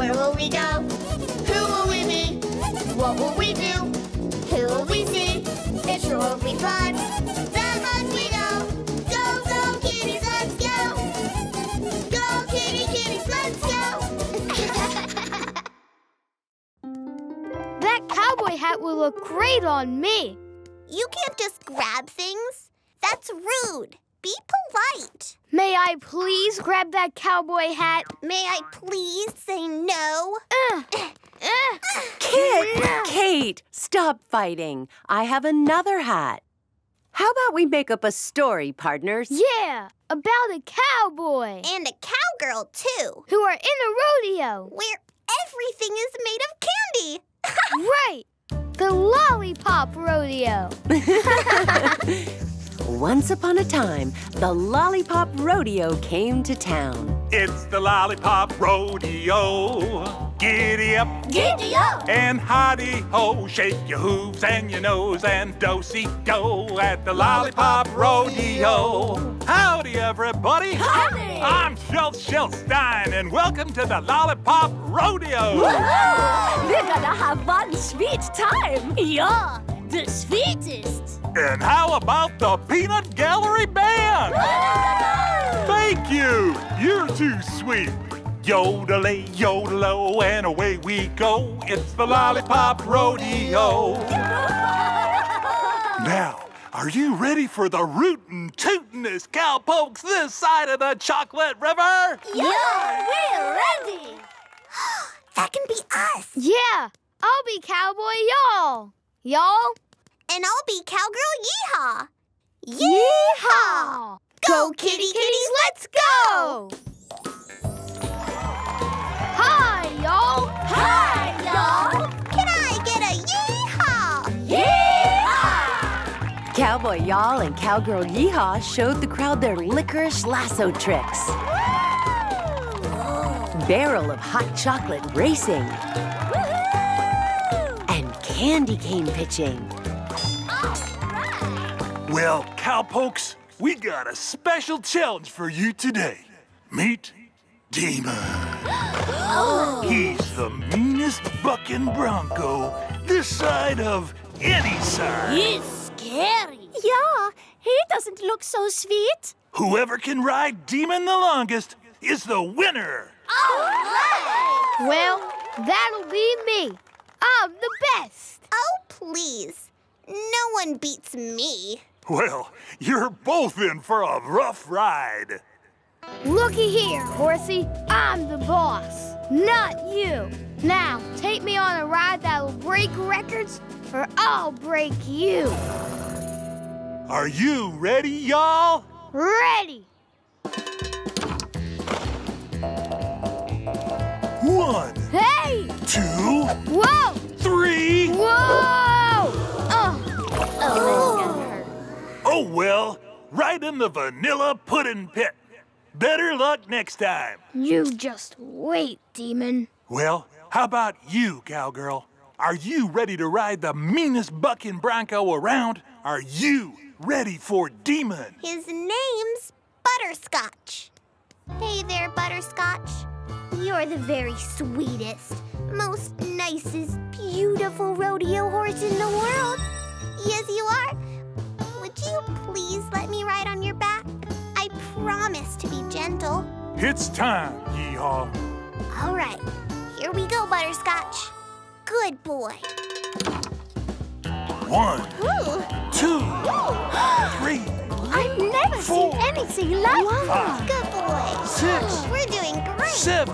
Where will we go? Who will we be? What will we do? Who will we see? It sure will be fun. That much we know. Go, go, kitties, let's go. Go, kitties, let's go. That cowboy hat will look great on me. You can't just grab things. That's rude. Be polite. May I please grab that cowboy hat? May I please say no? Kate, stop fighting. I have another hat. How about we make up a story, partners? Yeah, about a cowboy. And a cowgirl, too. Who are in a rodeo. Where everything is made of candy. Right. The Lollipop Rodeo. Once upon a time, the Lollipop Rodeo came to town. It's the Lollipop Rodeo. Giddy up. Giddy up. And hidey-ho, shake your hooves and your nose and do-si-do at the Lollipop Rodeo. Howdy, everybody. Howdy. I'm Schultz-Schultz-Stein, and welcome to the Lollipop Rodeo. We're gonna have one sweet time. Yeah, the sweetest. And how about the Peanut Gallery Band? Thank you. You're too sweet. Yodel-ay, yodel-o, and away we go. It's the Lollipop Rodeo. Now, are you ready for the rootin' tootin'est cowpokes this side of the chocolate river? Yeah, we're ready. That can be us. Yeah, I'll be Cowboy Y'all. Y'all? And I'll be Cowgirl Yeehaw. Yeehaw! Go, kitties, let's go! Hi, y'all! Hi, y'all. Can I get a yeehaw? Yeehaw! Cowboy Y'all and Cowgirl Yeehaw showed the crowd their licorice lasso tricks. Barrel of hot chocolate racing. And candy cane pitching. Well, cowpokes, we got a special challenge for you today. Meet Demon. He's the meanest bucking bronco this side of any side. He's scary. Yeah, he doesn't look so sweet. Whoever can ride Demon the longest is the winner. All right. Well, that'll be me. I'm the best. Oh, please. No one beats me. Well, you're both in for a rough ride. Looky here, horsey. I'm the boss, not you. Now, take me on a ride that'll break records, or I'll break you. Are you ready, y'all? Ready. 1, Hey! 2, Whoa! 3. Whoa! Oh, that's gonna hurt. Oh, well, right in the vanilla pudding pit. Better luck next time. You just wait, Demon. Well, how about you, cowgirl? Are you ready to ride the meanest bucking bronco around? Are you ready for Demon? His name's Butterscotch. Hey there, Butterscotch. You're the very sweetest, most nicest, beautiful rodeo horse in the world. Yes, you are. Would you please let me ride on your back? I promise to be gentle. It's time, Yeehaw. All right, here we go, Butterscotch. Good boy. 1, Ooh. 2, 3, I've never Four. seen anything like that. Good boy. 6, We're doing great. 7,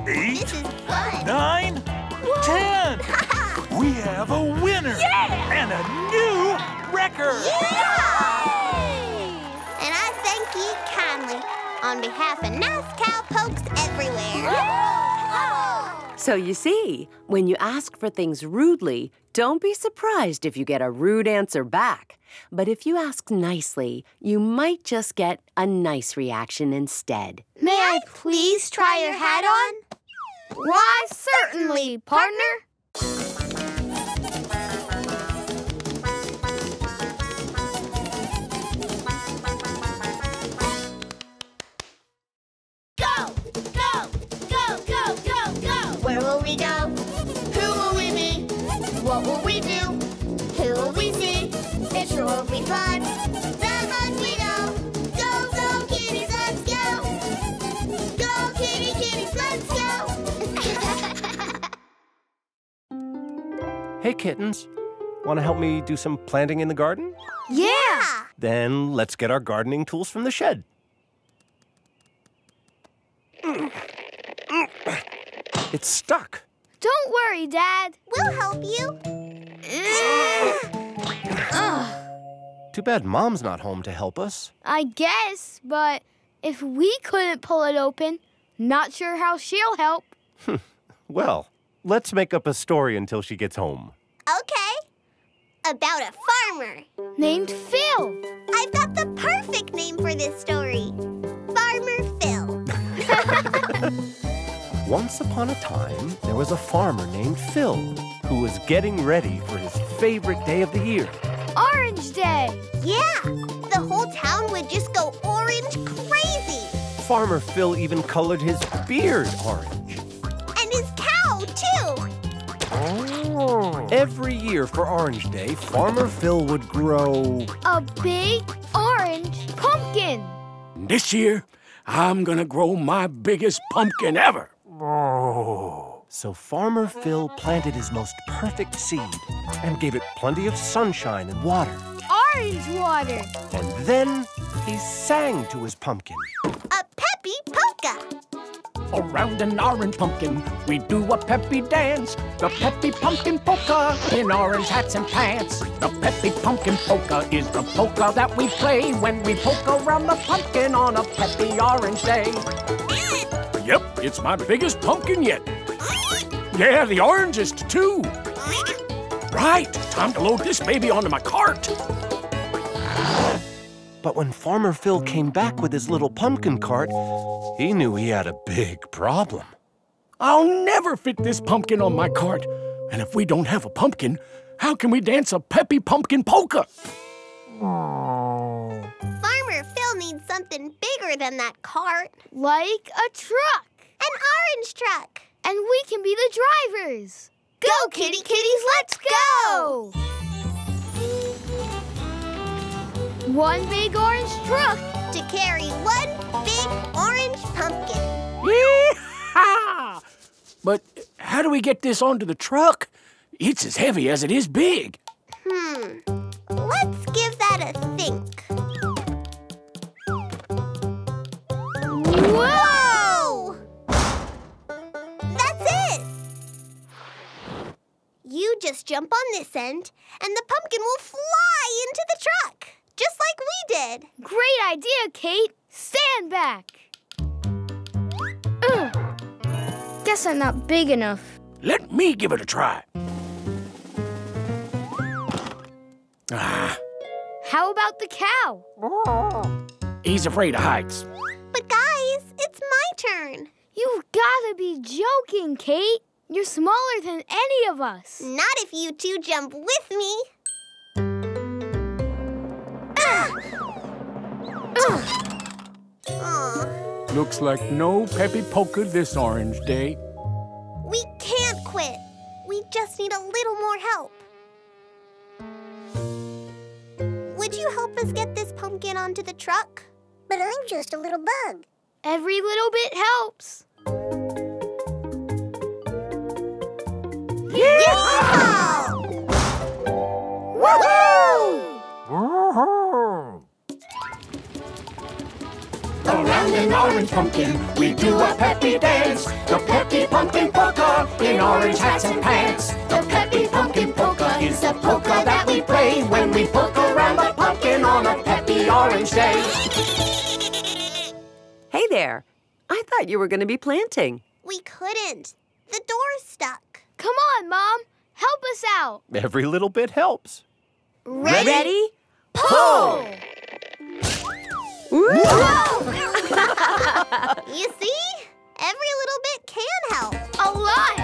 8, This is fun. 9, 10. We have a winner and a new record. And I thank you kindly on behalf of nice cowpokes everywhere. So you see, when you ask for things rudely, don't be surprised if you get a rude answer back. But if you ask nicely, you might just get a nice reaction instead. May I please try your hat on? Why, certainly, partner. Go, go, go, go, go, go. we go? Who will we be? What will we do? Who will we see? It sure will be fun. The month we go. Go, go, kitties, let's go. Go, kitty, kitties, let's go. Hey, kittens. Want to help me do some planting in the garden? Yeah! Then let's get our gardening tools from the shed. It's stuck. Don't worry, Dad. We'll help you. Too bad Mom's not home to help us. I guess, but if we couldn't pull it open, not sure how she'll help. Well, let's make up a story until she gets home. Okay. About a farmer. Named Phil. I've got the perfect name for this story. Farmer Phil. Once upon a time, there was a farmer named Phil who was getting ready for his favorite day of the year. Orange Day. Yeah, the whole town would just go orange crazy. Farmer Phil even colored his beard orange. And his cow, too. Every year for Orange Day, Farmer Phil would grow... A big orange pumpkin. This year, I'm gonna grow my biggest pumpkin ever. So Farmer Phil planted his most perfect seed and gave it plenty of sunshine and water. Orange water. And then he sang to his pumpkin. A peppy polka. Around an orange pumpkin, we do a peppy dance. The peppy pumpkin polka in orange hats and pants. The peppy pumpkin polka is the polka that we play when we polka around the pumpkin on a peppy orange day. Yep, it's my biggest pumpkin yet. Yeah, the orangest too. Right, time to load this baby onto my cart. But when Farmer Phil came back with his little pumpkin cart, he knew he had a big problem. I'll never fit this pumpkin on my cart. And if we don't have a pumpkin, how can we dance a peppy pumpkin polka? Farmer Phil needs something bigger than that cart. Like a truck. An orange truck. And we can be the drivers. Go, kitty kitties, let's go! One big orange truck to carry one big orange pumpkin. Yee-haw! But how do we get this onto the truck? It's as heavy as it is big. Let's give that a think. Whoa! That's it! You just jump on this end, and the pumpkin will fly into the truck. Just like we did. Great idea, Kate. Stand back. Guess I'm not big enough. Let me give it a try. How about the cow? He's afraid of heights. But guys, it's my turn. You've gotta be joking, Kate. You're smaller than any of us. Not if you two jump with me. Looks like no peppy polka this orange day. We can't quit. We just need a little more help. Would you help us get this pumpkin onto the truck? But I'm just a little bug. Every little bit helps. Yeah! Woohoo! Around an orange pumpkin, we do a peppy dance. The peppy pumpkin polka in orange hats and pants. The peppy pumpkin polka is the polka that we play when we polka around the pumpkin on a peppy orange day. Hey there. I thought you were going to be planting. We couldn't. The door's stuck. Come on, Mom. Help us out. Every little bit helps. Ready? Pull! Whoa! You see? Every little bit can help. A lot.